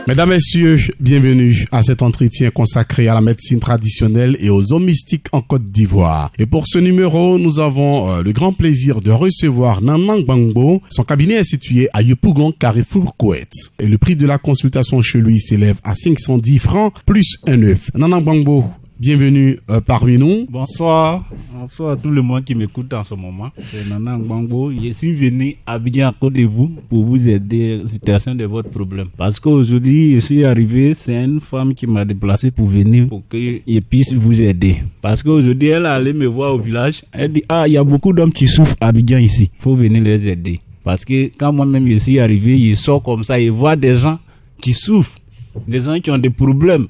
Mesdames, Messieurs, bienvenue à cet entretien consacré à la médecine traditionnelle et aux eaux mystiques en Côte d'Ivoire. Et pour ce numéro, nous avons le grand plaisir de recevoir Nanang Gbangbo. Son cabinet est situé à Yopougon, Carrefour, Koweït. Et le prix de la consultation chez lui s'élève à 510 francs plus un œuf. Nanang Gbangbo, bienvenue parmi nous. Bonsoir à tout le monde qui m'écoute en ce moment. C'est Nanang Gbangbo. Je suis venu à Abidjan à côté de vous pour vous aider à la situation de votre problème. Parce qu'aujourd'hui, je suis arrivé, c'est une femme qui m'a déplacé pour venir pour que je puisse vous aider. Parce qu'aujourd'hui, elle est allée me voir au village. Elle dit, il y a beaucoup d'hommes qui souffrent à Abidjan ici. Il faut venir les aider. Parce que quand moi-même je suis arrivé, je sors comme ça, je vois des gens qui souffrent, des gens qui ont des problèmes.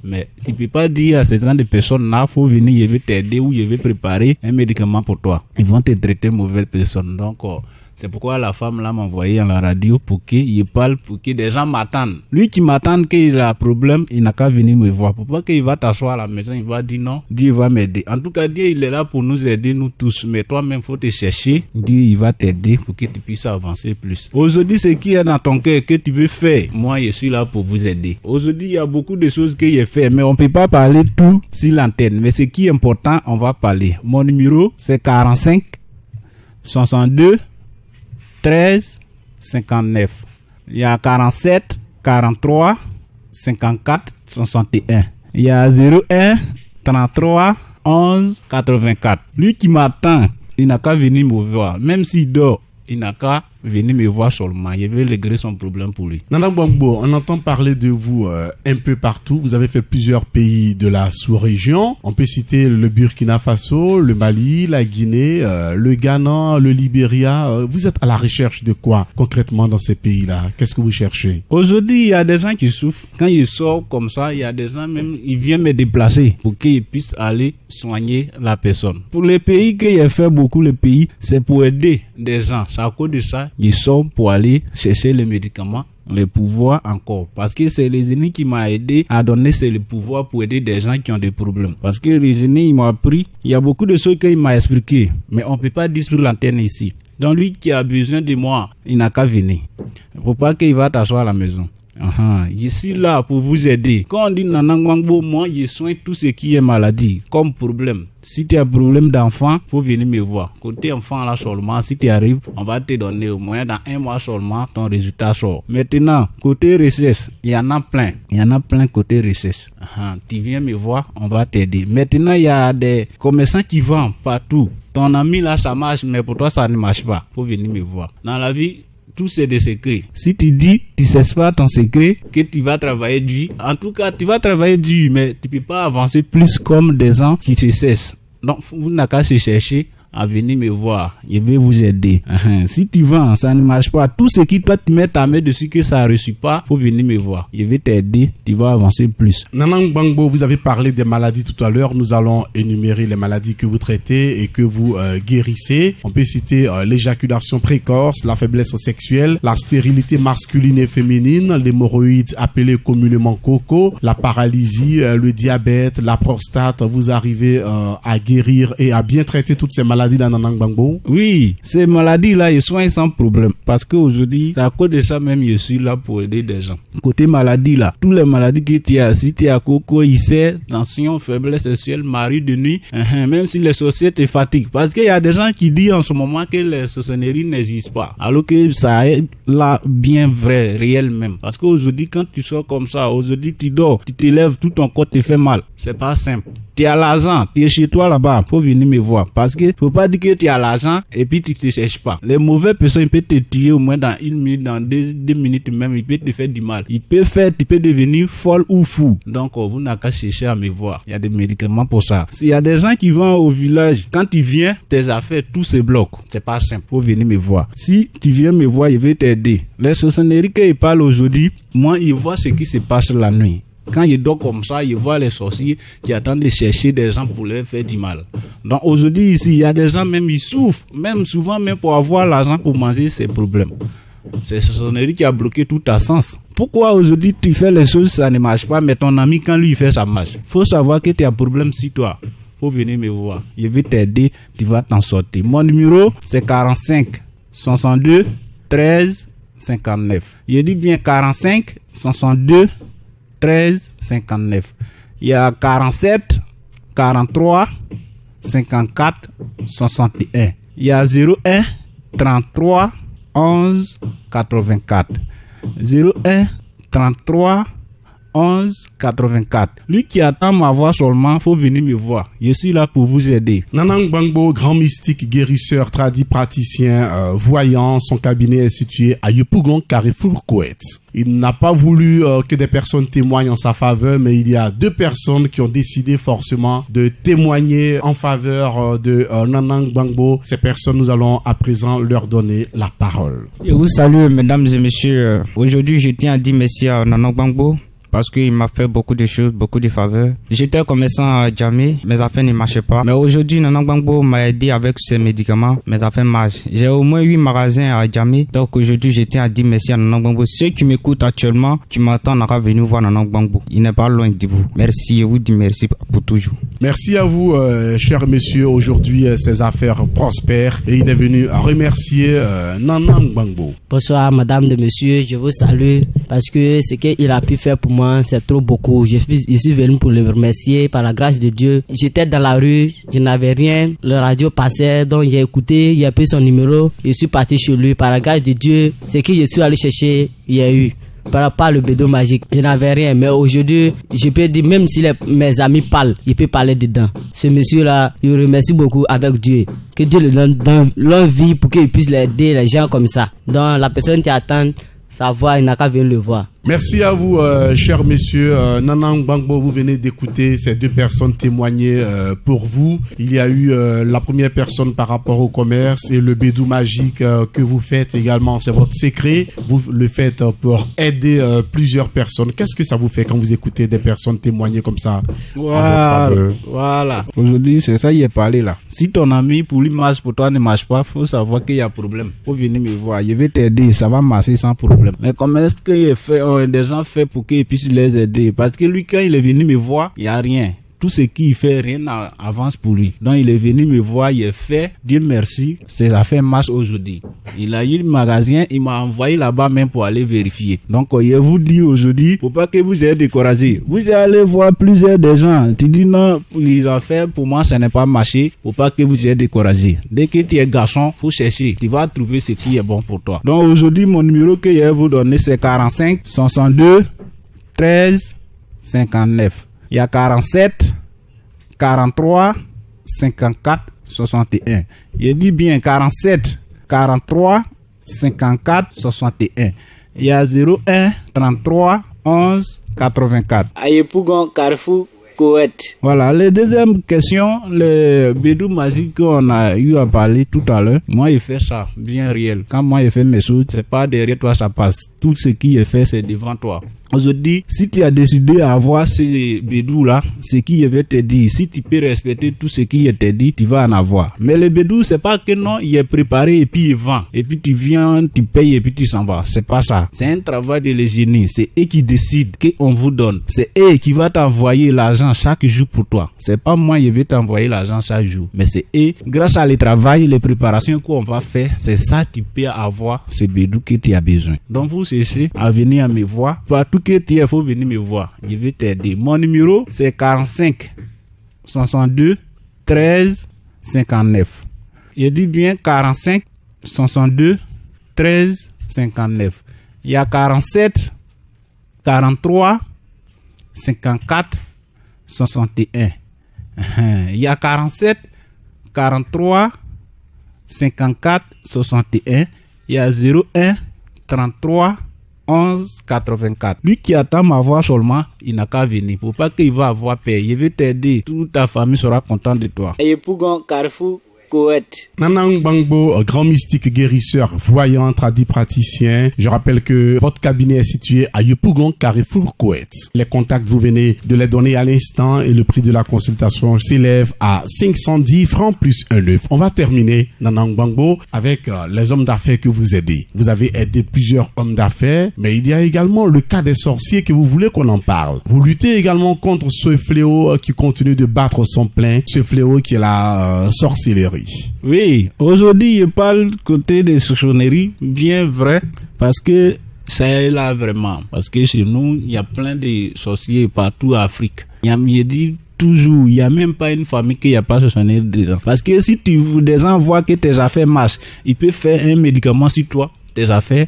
Mais tu ne peux pas dire à ces gens de personnes-là, il faut venir, je vais t'aider ou je vais préparer un médicament pour toi. Ils vont te traiter mauvaise personne. Donc, c'est pourquoi la femme là m'a envoyé à la radio pour qu'il parle, pour que des gens m'attendent. Lui qui m'attend qu'il a un problème, il n'a qu'à venir me voir. Pourquoi qu'il va t'asseoir à la maison, il va dire non, Dieu va m'aider. En tout cas, Dieu il est là pour nous aider, nous tous. Mais toi-même, il faut te chercher. Dieu il va t'aider pour que tu puisses avancer plus. Aujourd'hui, ce qui est dans ton cœur que tu veux faire, moi je suis là pour vous aider. Aujourd'hui, il y a beaucoup de choses que j'ai fait, mais on ne peut pas parler tout sur l'antenne. Mais ce qui est important, on va parler. Mon numéro, c'est 45 62 13 59. Il y a 47 43 54 61. Il y a 01 33 11 84. Lui qui m'attend, il n'a qu'à venir me voir. Même s'il dort, il n'a qu'à venir me voir seulement. Je vais régler son problème pour lui. Nanang Gbangbo, on entend parler de vous un peu partout. Vous avez fait plusieurs pays de la sous-région. On peut citer le Burkina Faso, le Mali, la Guinée, le Ghana, le Libéria. Vous êtes à la recherche de quoi concrètement dans ces pays-là? Qu'est-ce que vous cherchez? Aujourd'hui, il y a des gens qui souffrent. Quand ils sortent comme ça, il y a des gens même, ils viennent me déplacer pour qu'ils puissent aller soigner la personne. Pour les pays que j'ai fait beaucoup, les pays, c'est pour aider des gens. C'est à cause de ça, ils sont pour aller chercher les médicaments, les pouvoirs encore. Parce que c'est les ennemis qui m'ont aidé à donner le pouvoir pour aider des gens qui ont des problèmes. Parce que les ennemis, ils m'ont appris, il y a beaucoup de choses qu'il m'a expliqué, mais on ne peut pas dire sur l'antenne ici. Donc lui qui a besoin de moi, il n'a qu'à venir. Il ne faut pas qu'il va t'asseoir à la maison. Je suis là pour vous aider. Quand on dit Nanang Gbangbo, moi je soigne tout ce qui est maladie, comme problème. Si tu as un problème d'enfant, faut venir me voir. Côté enfant là seulement, si tu arrives, on va te donner au moins dans 1 mois seulement, ton résultat sort. Maintenant, côté recherche, il y en a plein. Il y en a plein côté recherche. Tu viens me voir, on va t'aider. Maintenant, il y a des commerçants qui vendent partout. Ton ami là, ça marche, mais pour toi, ça ne marche pas. Faut venir me voir. Dans la vie, tout c'est des secrets. Si tu dis, tu sais pas ton secret, que tu vas travailler dur, en tout cas, tu vas travailler dur, mais tu peux pas avancer plus comme des gens qui se cessent. Donc, vous n'avez qu'à se chercher à venir me voir. Je vais vous aider. Si tu vends, ça ne marche pas. Tout ce qui toi tu mets ta main dessus que ça ne réussit pas, faut venir me voir. Je vais t'aider. Tu vas avancer plus. Nanang Gbangbo, vous avez parlé des maladies tout à l'heure. Nous allons énumérer les maladies que vous traitez et que vous guérissez. On peut citer l'éjaculation précoce, la faiblesse sexuelle, la stérilité masculine et féminine, l'hémorroïde appelée communément coco, la paralysie, le diabète, la prostate. Vous arrivez à guérir et à bien traiter toutes ces maladies dans Nanang Gbangbo? Oui, ces maladies-là, je soigne sans problème. Parce qu'aujourd'hui, à cause de ça même, je suis là pour aider des gens. Côté maladie là, toutes les maladies que tu as, si tu as coco, ulcère, tension, faiblesse sexuelle, mari de nuit, même si les sorciers te fatiguent. Parce qu'il y a des gens qui disent en ce moment que les sorcelleries n'existent pas. Alors que ça est là bien vrai, réel même. Parce qu'aujourd'hui, quand tu sors comme ça, aujourd'hui tu dors, tu te lèves, tout ton corps te fait mal. C'est pas simple. Tu as l'argent, tu es chez toi là-bas, faut venir me voir. Parce que faut pas dire que tu as l'argent et puis tu te cherches pas. Les mauvaises personnes, ils peuvent te tuer au moins dans 1 minute, dans 2 minutes même, ils peuvent te faire du mal. Tu peux devenir folle ou fou. Donc, vous n'avez qu'à chercher à me voir. Il y a des médicaments pour ça. S'il y a des gens qui vont au village, quand tu viens, tes affaires, tout se bloque. C'est pas simple. Faut venir me voir. Si tu viens me voir, je vais t'aider. Les sorcelleries qu'ils parlent aujourd'hui, moi, ils voient ce qui se passe la nuit. Quand ils dorment comme ça, ils voient les sorciers qui attendent de chercher des gens pour leur faire du mal. Donc aujourd'hui ici, il y a des gens même ils souffrent, même souvent même pour avoir l'argent pour manger, c'est problème. C'est ce sorcellerie qui a bloqué tout ta sens. Pourquoi aujourd'hui tu fais les choses, ça ne marche pas, mais ton ami quand lui il fait ça marche. Faut savoir que tu as un problème sur toi. Faut venir me voir. Je vais t'aider, tu vas t'en sortir. Mon numéro c'est 45 62 13 59. Je dis bien 45 62 13 59. Il y a 47 43 54 61. Il y a 01 33 11 84. 01 33 11 84. Lui qui attend ma voix seulement, faut venir me voir. Je suis là pour vous aider. Nanang Gbangbo, grand mystique, guérisseur, tradit praticien, voyant, son cabinet est situé à Yopougon, Carrefour, Koweït. Il n'a pas voulu que des personnes témoignent en sa faveur, mais il y a 2 personnes qui ont décidé forcément de témoigner en faveur de Nanang Gbangbo. Ces personnes, nous allons à présent leur donner la parole. Je vous salue, mesdames et messieurs. Aujourd'hui, je tiens à dire merci à Nanang Gbangbo, parce qu'il m'a fait beaucoup de choses, beaucoup de faveurs. J'étais commerçant à Djamé, mes affaires ne marchaient pas. Mais aujourd'hui, Nanang Gbangbo m'a aidé avec ses médicaments, mes affaires marchent. J'ai au moins 8 magasins à Djamé. Donc aujourd'hui, je tiens à dire merci à Nanang Gbangbo. Ceux qui m'écoutent actuellement, qui m'attendent à venir voir Nanang Gbangbo. Il n'est pas loin de vous. Merci, je vous dis merci pour toujours. Merci à vous, chers messieurs. Aujourd'hui, ces affaires prospèrent et il est venu remercier Nanang Gbangbo. Bonsoir, madame et monsieur. Je vous salue parce que ce qu'il a pu faire pour moi, c'est trop beaucoup. Je suis venu pour le remercier par la grâce de Dieu. J'étais dans la rue, je n'avais rien. Le radio passait, donc j'ai écouté, j'ai pris son numéro. Je suis parti chez lui. Par la grâce de Dieu, ce que je suis allé chercher, il y a eu. Par le bédo magique, je n'avais rien, mais aujourd'hui, je peux dire, même si mes amis parlent, je peux parler dedans. Ce monsieur-là, je le remercie beaucoup avec Dieu. Que Dieu le donne dans leur vie pour qu'il puisse aider les gens comme ça. Donc, la personne qui attend sa voix, il n'a qu'à venir le voir. Merci à vous, chers messieurs. Nanang Gbangbo, vous venez d'écouter ces 2 personnes témoigner pour vous. Il y a eu la première personne par rapport au commerce et le bédou magique que vous faites également. C'est votre secret. Vous le faites pour aider plusieurs personnes. Qu'est-ce que ça vous fait quand vous écoutez des personnes témoigner comme ça? Voilà. Aujourd'hui, c'est ça, il est parlé là. Si ton ami, pour lui marche, pour toi ne marche pas, faut savoir qu'il y a problème. Faut venir me voir. Je vais t'aider. Ça va marcher sans problème. Mais comment est-ce qu'il fait? Des gens fait pour qu'ils puissent les aider. Parce que lui, quand il est venu me voir, il n'y a rien. Tout ce qu'il fait, rien n'avance pour lui. Donc, il est venu me voir, il est fait. Dieu merci, ses affaires marchent aujourd'hui. Il a eu le magasin, il m'a envoyé là-bas même pour aller vérifier. Donc, je vous dis aujourd'hui, faut pas que vous ayez découragé. Vous allez voir plusieurs des gens. Tu dis non, les affaires, pour moi, ça n'est pas marché. Faut pas que vous ayez découragé. Dès que tu es garçon, faut chercher. Tu vas trouver ce qui est bon pour toi. Donc, aujourd'hui, mon numéro que je vais vous donner, c'est 45 62 13 59. Il y a 47, 43, 54, 61. Je dis bien 47, 43, 54, 61. Il y a 01, 33, 11, 84. Ayepougon, Carrefour, Koweït. Voilà, la deuxième question, le bédou magique qu'on a eu à parler tout à l'heure, moi il fait ça, bien réel. Quand moi il fais mes choses, c'est pas derrière toi ça passe. Tout ce qui est fait, c'est devant toi. Aujourd'hui, si tu as décidé à avoir ces bédous là, ce qui veut te dire, si tu peux respecter tout ce qui te dit, tu vas en avoir. Mais le bédou, c'est pas que non, il est préparé et puis il vend. Et puis tu viens, tu payes et puis tu s'en vas. C'est pas ça. C'est un travail de l'hygiène. C'est eux qui décident qu'on vous donne. C'est eux qui vont t'envoyer l'argent chaque jour pour toi. C'est pas moi qui vais t'envoyer l'argent chaque jour. Mais c'est eux, grâce à le travail, les préparations qu'on va faire, c'est ça tu peux avoir ce bédou que tu as besoin. Donc vous cherchez à venir me voir. Partout que tu es, il faut venir me voir. Je vais t'aider. Mon numéro, c'est 45 62 13 59. Je dis bien 45 62 13 59. Il y a 47 43 54 61. Il y a 47 43 54 61. Il y a 01 33 11 84. Lui qui attend ma voix seulement, il n'a qu'à venir. Pour pas qu'il va avoir peur. Je vais t'aider. Toute ta famille sera contente de toi. Ayepougon, Carrefour, Koweït. Nanang Gbangbo, grand mystique guérisseur, voyant, tradit praticien. Je rappelle que votre cabinet est situé à Yopougon, Carrefour, Koweït. Les contacts, vous venez de les donner à l'instant et le prix de la consultation s'élève à 510 francs plus un œuf. On va terminer, Nanang Gbangbo, avec les hommes d'affaires que vous aidez. Vous avez aidé plusieurs hommes d'affaires, mais il y a également le cas des sorciers que vous voulez qu'on en parle. Vous luttez également contre ce fléau qui continue de battre son plein, ce fléau qui est la sorcellerie. Oui, aujourd'hui je parle côté des sorcelleries, bien vrai, parce que ça est là vraiment. Parce que chez nous, il y a plein de sorciers partout en Afrique. Il y a dit toujours, il n'y a même pas une famille qui n'a pas soigné dedans. Parce que si des gens voient que tes affaires marchent, ils peuvent faire un médicament sur toi, tes affaires